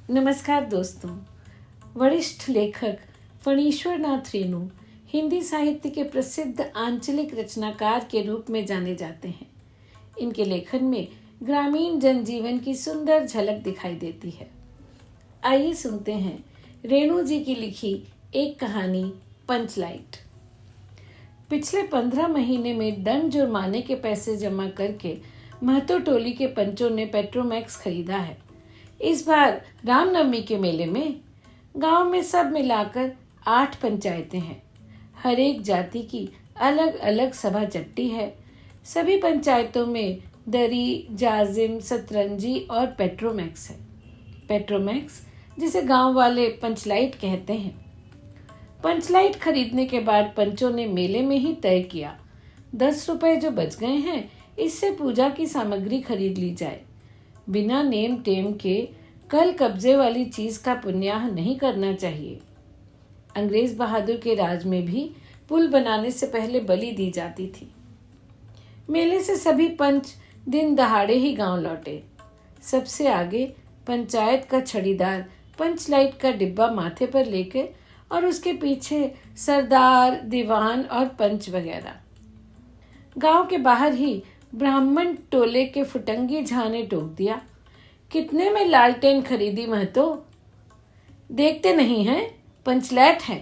नमस्कार दोस्तों। वरिष्ठ लेखक फणीश्वर नाथ रेणु हिंदी साहित्य के प्रसिद्ध आंचलिक रचनाकार के रूप में जाने जाते हैं। इनके लेखन में ग्रामीण जनजीवन की सुंदर झलक दिखाई देती है। आइए सुनते हैं रेणु जी की लिखी एक कहानी, पंचलाइट। पिछले 15 महीने में दंड जुर्माने के पैसे जमा करके महतो टोली के पंचों ने पेट्रोमैक्स खरीदा है। इस बार रामनवमी के मेले में गांव में सब मिलाकर 8 पंचायतें हैं। हर एक जाति की अलग अलग सभा चट्टी है। सभी पंचायतों में दरी, जाजिम, सतरंजी और पेट्रोमैक्स है। पेट्रोमैक्स जिसे गांव वाले पंचलाइट कहते हैं। पंचलाइट खरीदने के बाद पंचों ने मेले में ही तय किया 10 रुपए जो बच गए हैं इससे पूजा की सामग्री खरीद ली जाए। बिना नेम टेम के कल कब्जे वाली चीज का पुण्याह नहीं करना चाहिए। अंग्रेज बहादुर के राज में भी पुल बनाने से पहले बलि दी जाती थी। मेले से सभी पंच दिन दहाड़े ही गांव लौटे। सबसे आगे पंचायत का छड़ीदार पंचलाइट का डिब्बा माथे पर लेकर और उसके पीछे सरदार, दीवान और पंच वगैरह। गांव के बाहर ही ब्राह्मण टोले के फुटंगी झा ने टोक दिया, कितने में लालटेन खरीदी महतो? देखते नहीं हैं, पंचलैट है।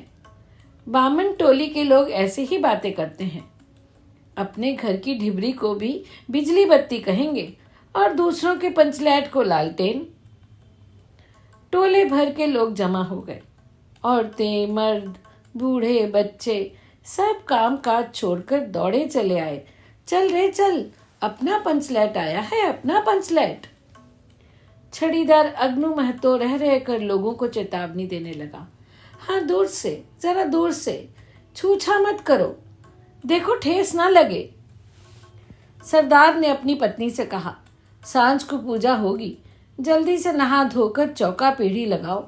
बामन टोली के लोग ऐसे ही बातें करते हैं। अपने घर की ढिबरी को भी बिजली बत्ती कहेंगे और दूसरों के पंचलैट को लालटेन। टोले भर के लोग जमा हो गए। औरतें, मर्द, बूढ़े, बच्चे सब काम काज छोड़कर दौड़े चले आए। चल रे चल, अपना पंचलैट आया है, अपना पंचलैट। छड़ीदार अग्नु महतो रह रहकर लोगों को चेतावनी देने लगा। हाँ, दूर से, जरा दूर से, छूछा मत करो, देखो ठेस ना लगे। सरदार ने अपनी पत्नी से कहा, सांझ को पूजा होगी, जल्दी से नहा धोकर चौका पीढ़ी लगाओ।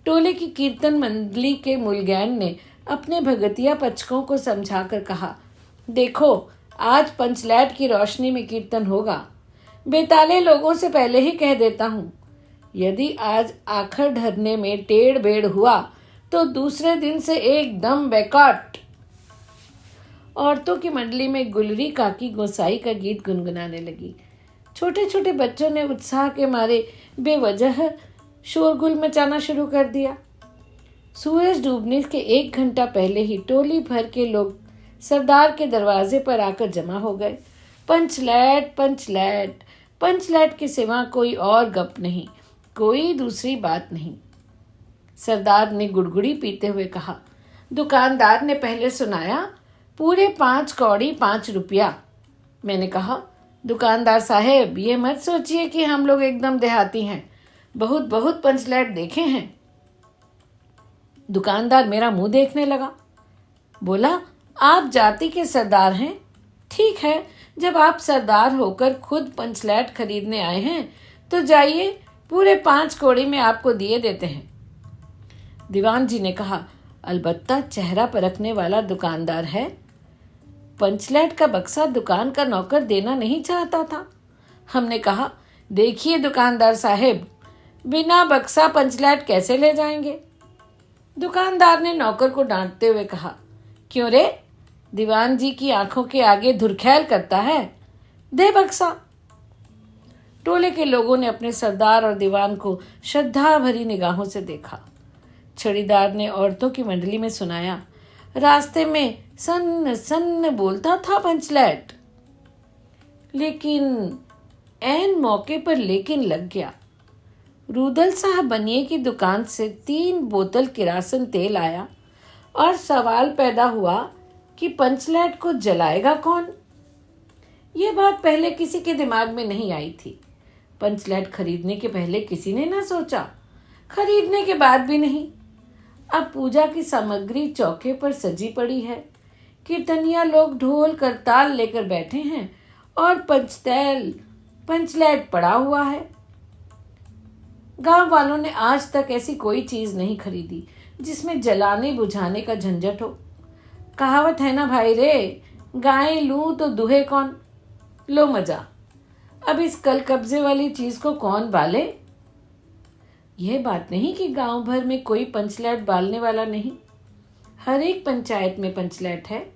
टोले की कीर्तन मंडली के मुलगैन ने अपने भगतिया पचकों को समझाकर कहा, देखो आज पंचलैट की रोशनी में कीर्तन होगा। बेताले लोगों से पहले ही कह देता हूँ, यदि आज आखिर ढरने में टेढ़ बेड़ हुआ तो दूसरे दिन से एकदम बैकाट। औरतों की मंडली में गुलरी काकी गोसाई का गीत गुनगुनाने लगी। छोटे छोटे बच्चों ने उत्साह के मारे बेवजह शोरगुल मचाना शुरू कर दिया। सूरज डूबने के 1 घंटा पहले ही टोली भर के लोग सरदार के दरवाजे पर आकर जमा हो गए। पंचलैट, पंचलैट, पंचलैट के सिवा कोई और गप नहीं, कोई दूसरी बात नहीं। सरदार ने गुड़गुड़ी पीते हुए कहा, दुकानदार ने पहले सुनाया पूरे 5 कौड़ी 5 रुपया। मैंने कहा, दुकानदार साहेब ये मत सोचिए कि हम लोग एकदम देहाती हैं, बहुत बहुत पंचलैट देखे हैं। दुकानदार मेरा मुंह देखने लगा। बोला, आप जाति के सरदार हैं, ठीक है, जब आप सरदार होकर खुद पंचलैट खरीदने आए हैं तो जाइए, पूरे 5 कौड़ी में आपको दिए देते हैं। दीवान जी ने कहा, अलबत्ता चेहरा परखने वाला दुकानदार है। पंचलैट का बक्सा दुकान का नौकर देना नहीं चाहता था। हमने कहा, देखिए दुकानदार साहेब, बिना बक्सा पंचलैट कैसे ले जाएंगे? दुकानदार ने नौकर को डांटते हुए कहा, क्यों रे, दीवान जी की आंखों के आगे धुरखैल करता है, दे बक्सा। टोले के लोगों ने अपने सरदार और दीवान को श्रद्धा भरी निगाहों से देखा। छड़ीदार ने औरतों की मंडली में सुनाया, रास्ते में सन्न सन्न बोलता था पंचलैट। लेकिन ऐन मौके पर लेकिन लग गया। रूदल साहब बनिए की दुकान से 3 बोतल किरासन तेल आया और सवाल पैदा हुआ कि पंचलैट को जलाएगा कौन? ये बात पहले किसी के दिमाग में नहीं आई थी। पंचलैट खरीदने के पहले किसी ने ना सोचा, खरीदने के बाद भी नहीं। अब पूजा की सामग्री चौके पर सजी पड़ी है। कीर्तनिया लोग ढोल करताल लेकर बैठे हैं और पंचलैट पड़ा हुआ है। गांव वालों ने आज तक ऐसी कोई चीज नहीं खरीदी जिसमें जलाने बुझाने का झंझट हो। कहावत है ना भाई रे, गाय लूं तो दूहे कौन। लो मजा, अब इस कल कब्जे वाली चीज को कौन बाले? यह बात नहीं कि गांव भर में कोई पंचलैट बालने वाला नहीं। हर एक पंचायत में पंचलैट है,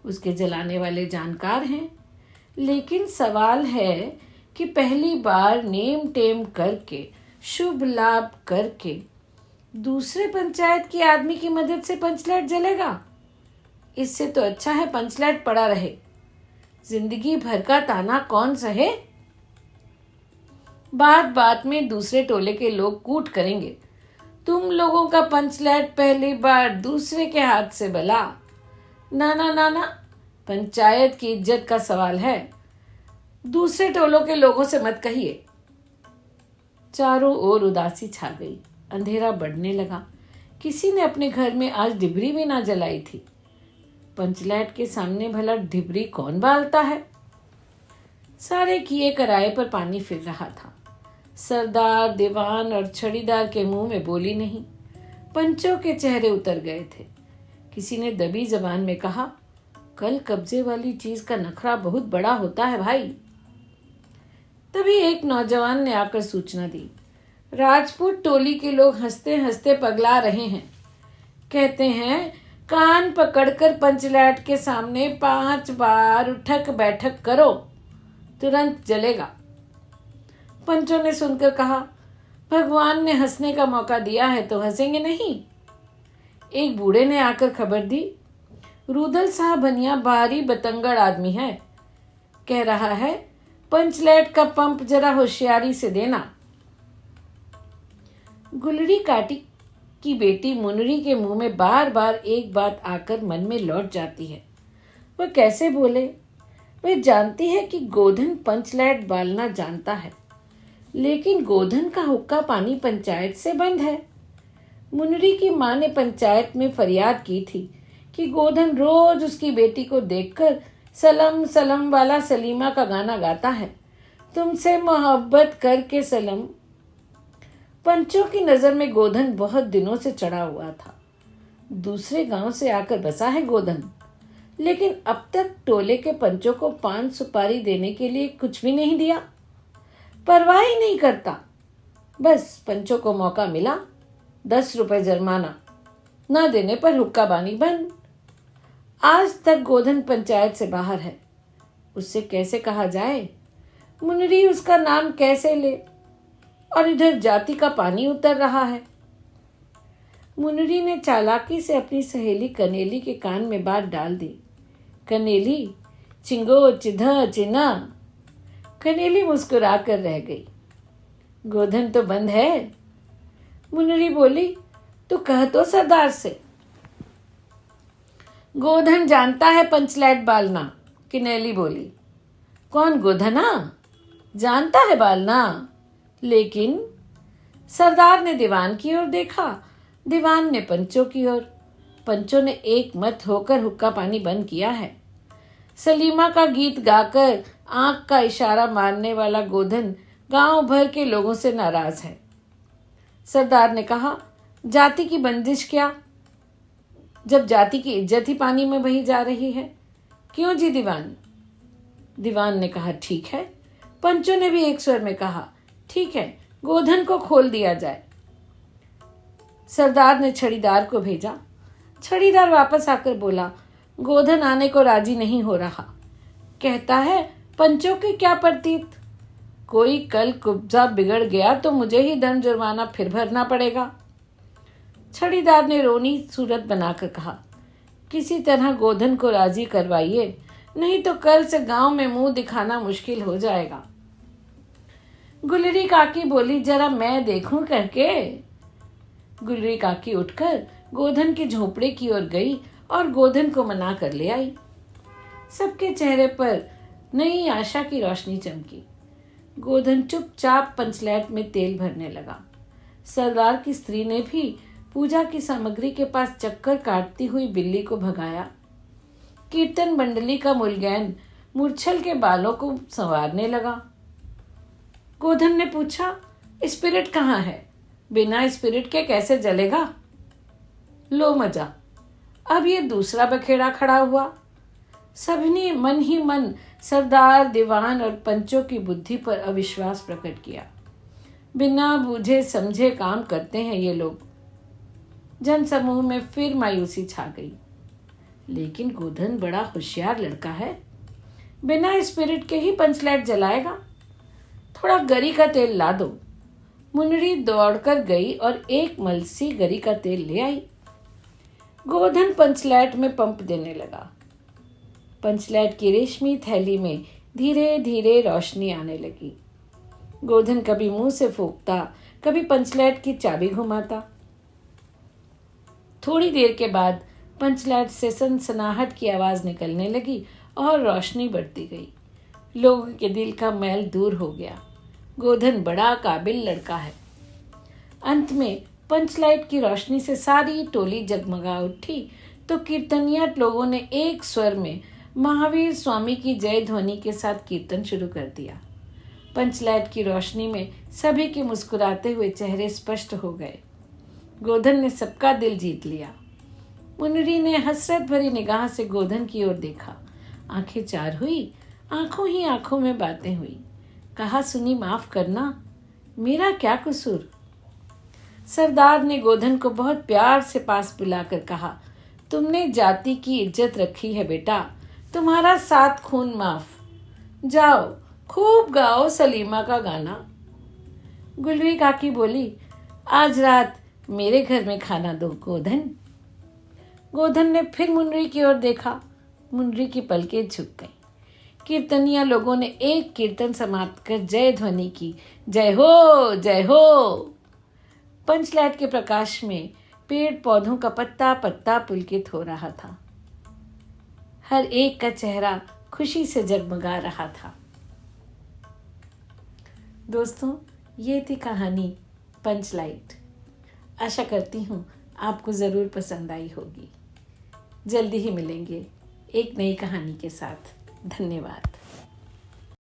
उसके जलाने वाले जानकार हैं। लेकिन सवाल है कि पहली बार नेम टेम करके, शुभ लाभ करके दूसरे पंचायत के आदमी की मदद से पंचलैट जलेगा। इससे तो अच्छा है पंचलैट पड़ा रहे। जिंदगी भर का ताना कौन सहे। बात बात में दूसरे टोले के लोग कूट करेंगे, तुम लोगों का पंचलैट पहली बार दूसरे के हाथ से बला। ना ना ना ना, पंचायत की इज्जत का सवाल है, दूसरे टोलों के लोगों से मत कहिए। चारों ओर उदासी छा गई। अंधेरा बढ़ने लगा। किसी ने अपने घर में आज डिबरी भी ना जलाई थी। पंचलैट के सामने भला डिबरी कौन बालता है। सारे किए कराए पर पानी फिर रहा था। सरदार, दीवान और छड़ीदार के मुंह में बोली नहीं। पंचों के चेहरे उतर गए थे। किसी ने दबी जबान में कहा, कल कब्जे वाली चीज का नखरा बहुत बड़ा होता है भाई। तभी एक नौजवान ने आकर सूचना दी, राजपूत टोली के लोग हंसते हंसते पगला रहे हैं। कहते हैं कान पकड़कर पंचलैट के सामने 5 बार उठक बैठक करो, तुरंत जलेगा। पंचों ने सुनकर कहा, भगवान ने हंसने का मौका दिया है तो हंसेंगे नहीं। एक बूढ़े ने आकर खबर दी, रूदल साहब बनिया भारी बतंगड़ आदमी है, कह रहा है पंचलैट का पंप जरा होशियारी से देना। गुलड़ी काटी की बेटी मुनरी के मुंह में बार बार एक बात आकर मन में लौट जाती है। वह कैसे बोले। वह जानती है कि गोधन पंचलैट बालना जानता है, लेकिन गोधन का हुक्का पानी पंचायत से बंद है। मुनरी की मां ने पंचायत में फरियाद की थी कि गोधन रोज उसकी बेटी को देखकर सलम सलम वाला सलीमा का गाना गाता है, तुमसे मोहब्बत करके सलम। पंचों की नजर में गोधन बहुत दिनों से चढ़ा हुआ था। दूसरे गांव से आकर बसा है गोधन, लेकिन अब तक टोले के पंचों को 5 सुपारी देने के लिए कुछ भी नहीं दिया। परवाह ही नहीं करता। बस पंचों को मौका मिला, 10 रुपए जुर्माना, न देने पर हुक्का बानी बंद। आज तक गोधन पंचायत से बाहर है। उससे कैसे कहा जाए, मुनरी उसका नाम कैसे ले, और इधर जाति का पानी उतर रहा है। मुनरी ने चालाकी से अपनी सहेली कनेली के कान में बात डाल दी, कनेली चिंगो चिधा चिना। कनेली मुस्कुरा कर रह गई। गोधन तो बंद है। मुनरी बोली, तू कह तो सरदार से। गोधन जानता है पंचलैट बालना, कनेली बोली। कौन गोधना? जानता है बालना, लेकिन सरदार ने दीवान की ओर देखा, दीवान ने पंचों की ओर। पंचों ने एक मत होकर हुक्का पानी बंद किया है। सलीमा का गीत गाकर आंख का इशारा मारने वाला गोधन गांव भर के लोगों से नाराज है। सरदार ने कहा, जाति की बंदिश क्या, जब जाति की इज्जत ही पानी में बही जा रही है। क्यों जी दीवान? दीवान ने कहा, ठीक है। पंचों ने भी एक स्वर में कहा, ठीक है, गोधन को खोल दिया जाए। सरदार ने छड़ीदार को भेजा। छड़ीदार वापस आकर बोला, गोधन आने को राजी नहीं हो रहा। कहता है पंचों की क्या प्रतीत, कोई कल कुब्जा बिगड़ गया तो मुझे ही दंड जुर्माना फिर भरना पड़ेगा। छड़ीदार ने रोनी सूरत बनाकर कहा, किसी तरह गोधन को राजी करवाइए, नहीं तो कल से गांव में मुंह दिखाना मुश्किल हो जाएगा। गुलरी काकी बोली, जरा मैं देखूं करके। गुलरी काकी उठकर गोधन के झोपड़े की ओर गई और गोधन को मना कर ले आई। सबके चेहरे पर नई आशा की रोशनी चमकी। गोधन चुपचाप पंचलैट में तेल भरने लगा। सरदार की स्त्री ने भी पूजा की सामग्री के पास चक्कर काटती हुई बिल्ली को भगाया। कीर्तन मंडली का मुलगैन मूर्छल के बालों को संवारने लगा। गोधन ने पूछा, स्पिरिट कहाँ है? बिना स्पिरिट के कैसे जलेगा? लो मजा, अब ये दूसरा बखेड़ा खड़ा हुआ। सबने मन ही मन सरदार, दीवान और पंचों की बुद्धि पर अविश्वास प्रकट किया। बिना बूझे समझे काम करते हैं ये लोग। जनसमूह में फिर मायूसी छा गई। लेकिन गोधन बड़ा होशियार लड़का है, बिना स्पिरिट के ही पंचलाइट जलाएगा। थोड़ा गरी का तेल ला दो। मुन्नरी दौड़कर गई और एक मलसी गरी का तेल ले आई। गोधन पंचलाइट में पंप देने लगा। पंचलाइट की रेशमी थैली में धीरे धीरे रोशनी आने लगी। गोधन कभी मुंह से फूंकता, कभी पंचलाइट की चाबी घुमाता। थोड़ी देर के बाद पंचलाइट से सनसनाहट की आवाज निकलने लगी और रोशनी बढ़ती गई। लोगों के दिल का मैल दूर हो गया। गोधन बड़ा काबिल लड़का है। अंत में पंचलाइट की रोशनी से सारी टोली जगमगा उठी तो कीर्तनिया लोगों ने एक स्वर में महावीर स्वामी की जय ध्वनि के साथ कीर्तन शुरू कर दिया। पंचलाइट की रोशनी में सभी के मुस्कुराते हुए चेहरे स्पष्ट हो गए। गोधन ने सबका दिल जीत लिया। मुन्नरी ने हसरत भरी निगाह से गोधन की ओर देखा। आंखें चार हुई, आंखों ही आंखों में बातें हुई। कहा, सुनी माफ करना, मेरा क्या कसूर। सरदार ने गोधन को बहुत प्यार से पास बुलाकर कहा, तुमने जाति की इज्जत रखी है बेटा, तुम्हारा 7 खून माफ। जाओ खूब गाओ सलीमा का गाना। गुलरी काकी बोली, आज रात मेरे घर में खाना दो गोधन। गोधन ने फिर मुन्नरी की ओर देखा। मुन्नरी की पलकें झुक गईं। कीर्तनिया लोगों ने एक कीर्तन समाप्त कर जय ध्वनि की। जय हो, जय हो। पंचलाइट के प्रकाश में पेड़ पौधों का पत्ता पत्ता पुलकित हो रहा था। हर एक का चेहरा खुशी से जगमगा रहा था। दोस्तों, ये थी कहानी पंचलाइट। आशा करती हूँ आपको ज़रूर पसंद आई होगी। जल्दी ही मिलेंगे एक नई कहानी के साथ। धन्यवाद।